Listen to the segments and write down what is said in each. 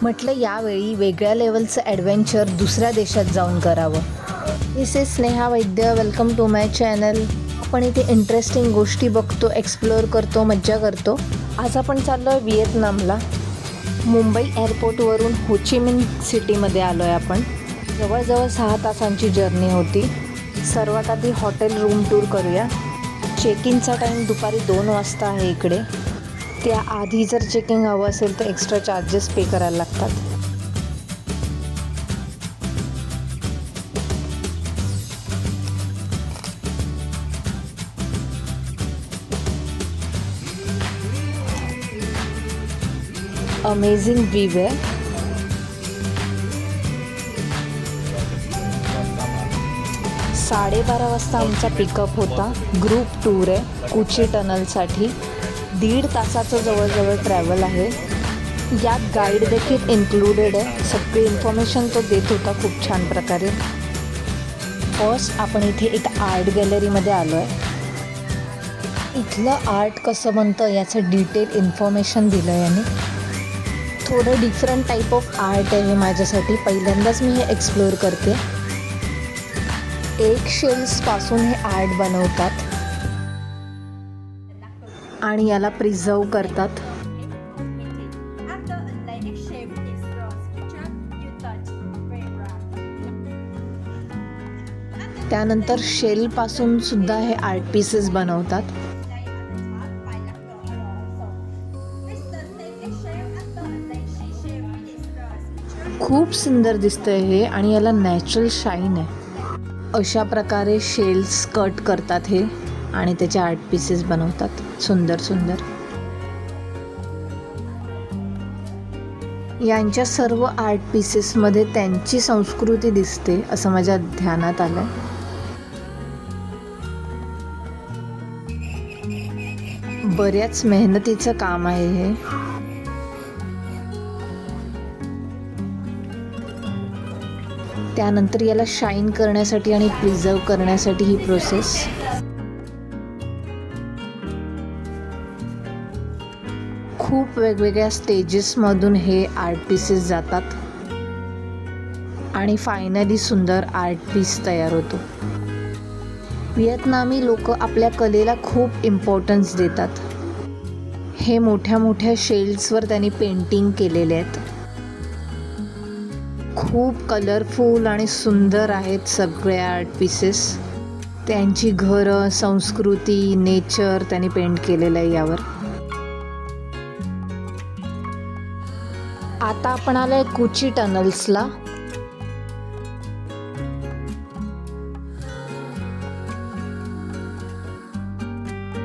म्हटलं यावेळी वेगळ्या लेवलचं ॲडव्हेंचर दुसऱ्या देशात जाऊन करावं. This is Sneha Vaidya, welcome to my channel. आपण इथे इंटरेस्टिंग गोष्टी बघतो, एक्सप्लोअर करतो, मज्जा करतो. आज आपण चाललो आहे व्हिएतनामला. मुंबई एअरपोर्टवरून हो ची मिन सिटीमध्ये आलो आहे आपण. जवळजवळ 6 तासांची जर्नी होती. सर्वात आधी हॉटेल रूम टूर करूया. चेक इनचा टाईम दुपारी 2 वाजता आहे इकडे. त्याआधी जर चेकिंग हवं असेल तर एक्स्ट्रा चार्जेस पे करायला लागतात. अमेझिंग व्ह्यू आहे. साडेबारा वाजता आमचा पिकअप होता. ग्रुप टूर आहे कुची टनलसाठी. 1.5 तासाचं जवळजवळ ट्रॅव्हल आहे. यात गाईड देखील इन्क्लुडेड आहे. सगळी इन्फॉर्मेशन तो देत होता खूप छान प्रकारे. फर्स्ट आपण इथे एक आर्ट गॅलरीमध्ये आलो आहे. इथलं आर्ट कसं बनतं याचं डिटेल इन्फॉर्मेशन दिलं आहे याने. थोडं डिफरंट टाईप ऑफ आर्ट आहे हे माझ्यासाठी. पहिल्यांदाच मी हे एक्सप्लोअर करते. एग शेल्सपासून हे आर्ट बनवतात आणि याला प्रिझर्व करतात. त्यानंतर शेलपासून सुद्धा हे आर्ट पीसेस बनवतात. खूप सुंदर दिसतंय हे आणि याला नॅचरल शाईन आहे. अशा प्रकारे शेल्स कट करतात हे आणि त्याचे आर्ट पीसेस बनवतात. सुंदर सुंदर. यांच्या सर्व आर्ट पीसेसमध्ये त्यांची संस्कृती दिसते असं माझ्या ध्यानात आलं. बऱ्याच मेहनतीचं काम आहे हे. त्यानंतर याला शाईन करण्यासाठी आणि प्रिझर्व करण्यासाठी ही प्रोसेस. खूप वेगवेगळ्या स्टेजेसमधून हे आर्ट पीसेस जातात आणि फायनली सुंदर आर्ट पीस तयार होतो. व्हिएतनामी लोक आपल्या कलेला खूप इम्पॉर्टन्स देतात. हे मोठ्या मोठ्या शेल्सवर त्यांनी पेंटिंग केलेले आहेत. खूप कलरफुल आणि सुंदर आहेत सगळे आर्ट पीसेस. त्यांची घरं, संस्कृती, नेचर त्यांनी पेंट केलेलं आहे यावर. आता आपण आलोय कुची टनल्सला.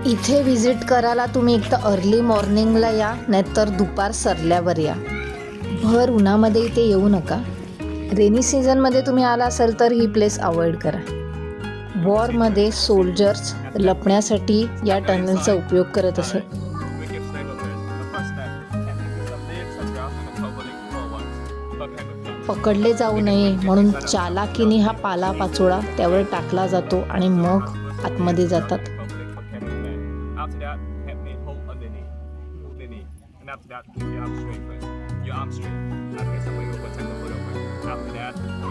इथे व्हिजिट करायला तुम्ही एक तर अर्ली मॉर्निंगला या, नाहीतर दुपार सरल्यावर या. भर उन्हामध्ये इथे येऊ नका. रेनी सीझनमध्ये तुम्ही आला असाल तर ही प्लेस अवॉइड करा. वॉरमध्ये सोल्जर्स लपण्यासाठी या टनलचा उपयोग करत असत. पकडले जाऊ नये म्हणून चालाकीने हा पालापाचोळा त्यावर टाकला जातो आणि मग आतमध्ये जातात.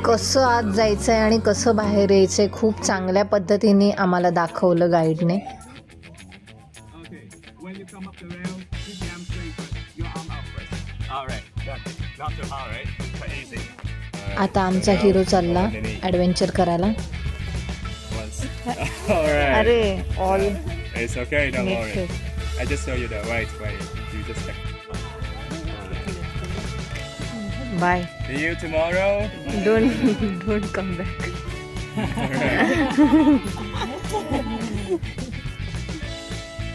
कसं आत जायचं आहे आणि कसं बाहेर यायचं आहे खूप चांगल्या पद्धतीने आम्हाला दाखवलं गाईडने. आता आमचा हिरो चालला ॲडव्हेंचर करायला. अरे all It's okay, don't worry. I just show you the right way. You just check. Bye. See you tomorrow. Don't come back.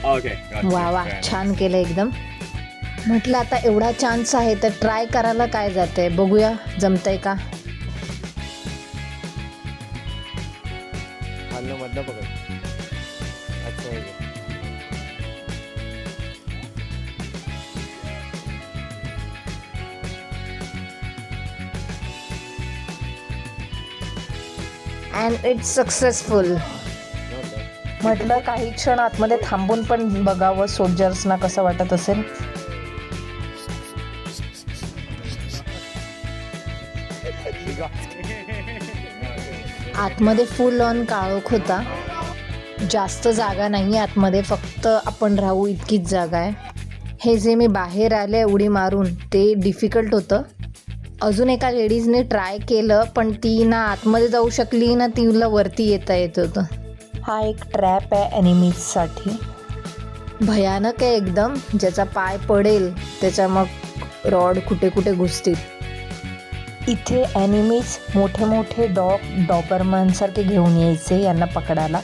Okay. वा वा, छान केलं एकदम. म्हटलं आता एवढा चान्स आहे तर ट्राय करायला काय जातंय, बघूया जमतंय का. And it's successful. म्हटलं काही क्षण आतमध्ये थांबून पण बघावं सोल्जर्सना कसं वाटत असेल. आतमध्ये फुल ऑन काळोख होता. जास्त जागा नाही आतमध्ये, फक्त आपण राहू इतकीच जागा आहे. हे जे मी बाहेर आले उडी मारून ते डिफिकल्ट होतं. अजून एका लेडीजने ट्राय केलं पण ती ना आतमध्ये जाऊ शकली ना तिला वरती येता येत होतं. हा एक ट्रॅप आहे ॲनिमीजसाठी. भयानक आहे एकदम. ज्याचा पाय पडेल त्याच्या मग रॉड कुठे कुठे घुसतील. इथे ॲनिमीज मोठे मोठे डॉबरमॅनसारखे घेऊन यायचे यांना पकडायला.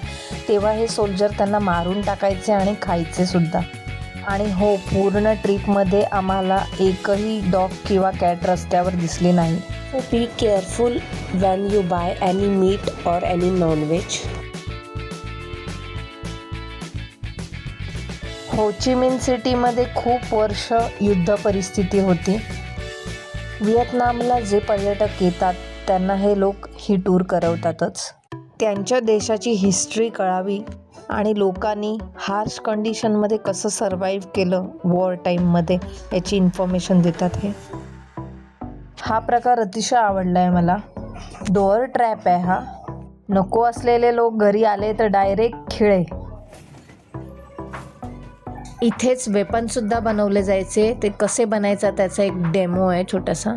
तेव्हा हे सोल्जर त्यांना मारून टाकायचे आणि खायचे सुद्धा. आणि हो, पूर्ण ट्रिपमध्ये आम्हाला एकही डॉग किंवा कॅट रस्त्यावर दिसली नाही. So be careful when you buy any meat or any non-veg. हो ची मिन सिटीमध्ये खूप वर्ष युद्ध परिस्थिती होती. व्हिएतनामला जे पर्यटक येतात त्यांना हे लोक ही टूर करवतातच. त्यांच्या देशाची हिस्ट्री कळावी आणि लोकांनी हार्श कंडिशनमध्ये कसं सर्वाईव्ह केलं वॉर टाईममध्ये याची इन्फॉर्मेशन देतात. हा प्रकार अतिशय आवडला आहे मला. डोअर ट्रॅप आहे हा. नको असलेले लोक घरी आले तर डायरेक्ट खिळे. इथेच वेपनसुद्धा बनवले जायचे. ते कसे बनायचा त्याचा एक डेमो आहे छोटासा.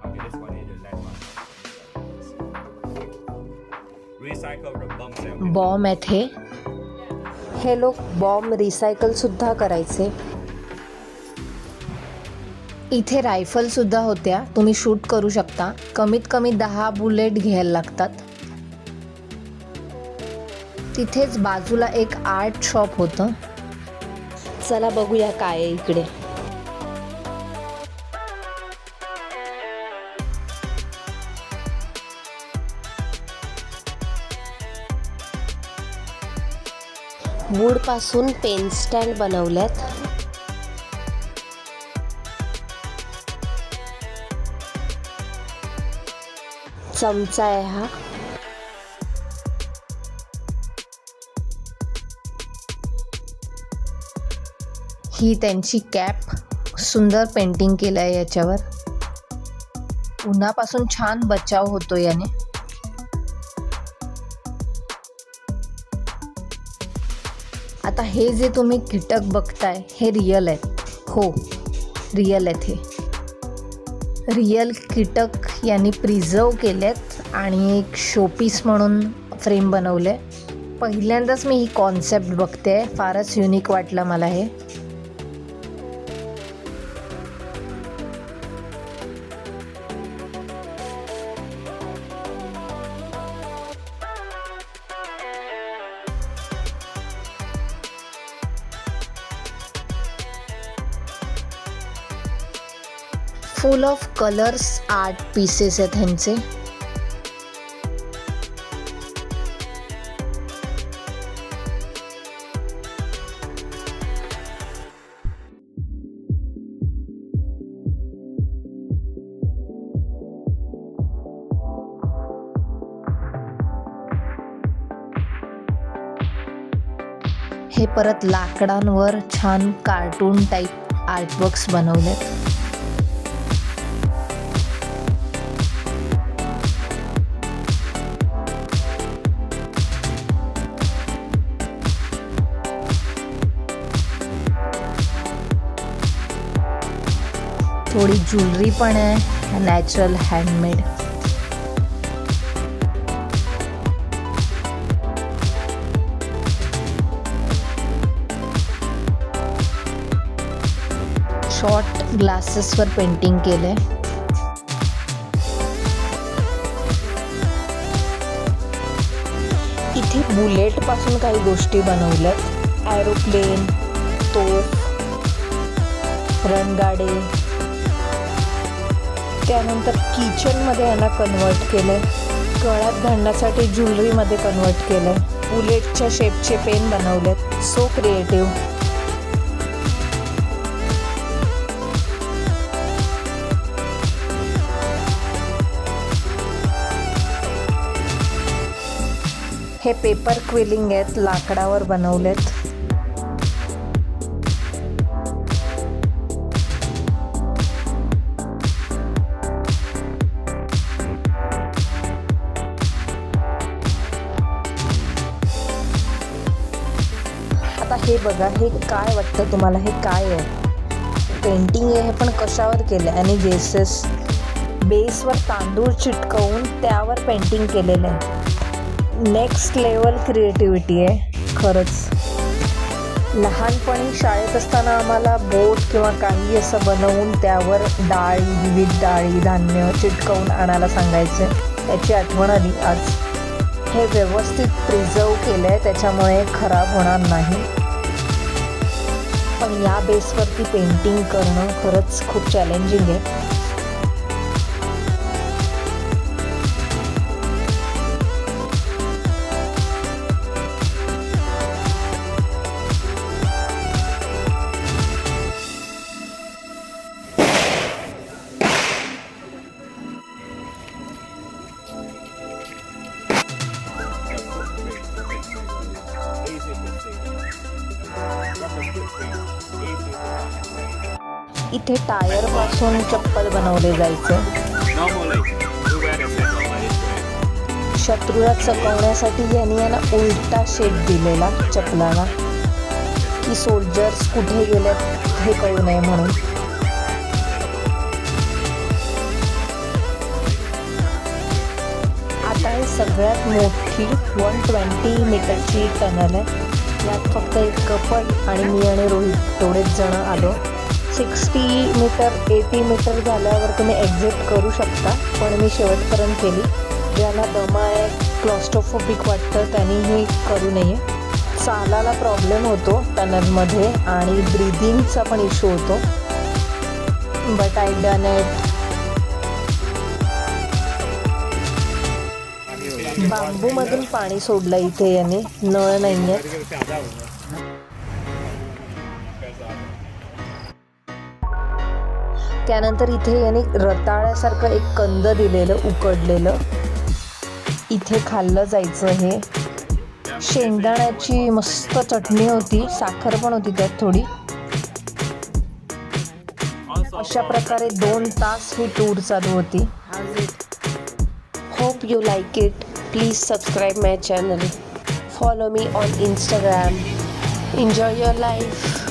Okay, this one is the landmark. Recycle the bomb cell. Bomb आहेत हे. हे लोक बॉम्ब रिसायकलसुद्धा करायचे. इथे रायफलसुद्धा होत्या. तुम्ही शूट करू शकता. कमीत कमी 10 बुलेट घ्यायला लागतात. तिथेच बाजूला एक आर्ट शॉप होतं. चला बघूया काय आहे इकडे. वूडपासून पेन स्टँड बनवल्यात. चमचा आहे हा. ही त्यांची कॅप. सुंदर पेंटिंग केलं आहे याच्यावर. उन्हापासून छान बचाव होतो याने. आता हे जे तुम्ही कीटक बघताय हे रिअल आहेत. हो, रिअल आहेत. हे रिअल कीटक यांनी प्रिझर्व केलेत आणि एक शोपीस म्हणून फ्रेम बनवले. पहिल्यांदाच मी ही कॉन्सेप्ट बघते. फारच युनिक वाटलं मला हे. फुल ऑफ कलर्स आर्ट पीसेस आहेत ह्यांचे. हे परत लाकडांवर छान कार्टून टाईप आर्टवर्क्स बनवलेत. थोडी ज्वेलरी पण आहे, नॅचरल हँडमेड. शॉर्ट ग्लासेसवर पेंटिंग केलंय. इथे बुलेटपासून काही गोष्टी बनवल्यात. ॲरोप्लेन, तोफ, रणगाडे. त्यानंतर किचनमध्ये याला कन्वर्ट केलं आहे. गळ्यात घालण्यासाठी ज्वेलरीमध्ये कन्वर्ट केलं आहे. बुलेटच्या शेपचे पेन बनवलेत. So creative. हे पेपर क्विलिंग आहेत, लाकडावर बनवलेत. हे बघा, हे काय वाटतं तुम्हाला? हे काय आहे? पेंटिंग आहे, हे पण कशावर केलं आहे? आणि बेसवर तांदूळ चिटकवून त्यावर पेंटिंग केलेलं आहे. नेक्स्ट लेवल क्रिएटिव्हिटी आहे खरंच. लहानपणी शाळेत असताना आम्हाला बोट किंवा काही असं बनवून त्यावर विविध डाळी धान्य चिटकवून आणायला सांगायचे. त्याची आठवण आली आज. हे व्यवस्थित प्रिझर्व केलं आहे, त्याच्यामुळे खराब होणार नाही. पण या बेसवरती पेंटिंग करणं खरंच खूप चॅलेंजिंग आहे. इथे टायर पासून चप्पल बनवले जायचे. शत्रूला चकवण्यासाठी यांना उलटा शेप दिलेला चपलाला, की सोल्जर्स कुठे गेलेत हे कळू नये म्हणून. आता ही सगळ्यात मोठी 120 मीटरची टनल आहे. यात फक्त एक कपल आणि मी आणि रोहित तेवढेच जण आलो. 60 मीटर 80 मीटर झाल्यावर तुम्ही एक्झिट करू शकता, पण मी शेवटपर्यंत केली. ज्याला दमा आहे, क्लॉस्ट्रोफोबिक वाटतं त्यांनी हे करू नये. चालायला प्रॉब्लेम होतो टनलमध्ये आणि ब्रिदिंगचा पण इश्यू होतो. But I done it. बांबूमधून पाणी सोडलं इथे याने, नळ नाही आहे. त्यानंतर इथे याने रताळ्यासारखं एक कंद दिलेलं उकडलेलं, इथे खाल्लं जायचं. हे शेंगदाण्याची मस्त चटणी होती, साखर पण होती त्यात थोडी. अशा प्रकारे 2 तास ही टूर चालू होती. Hope you like it. Please subscribe my channel. Follow me on Instagram. Enjoy your life.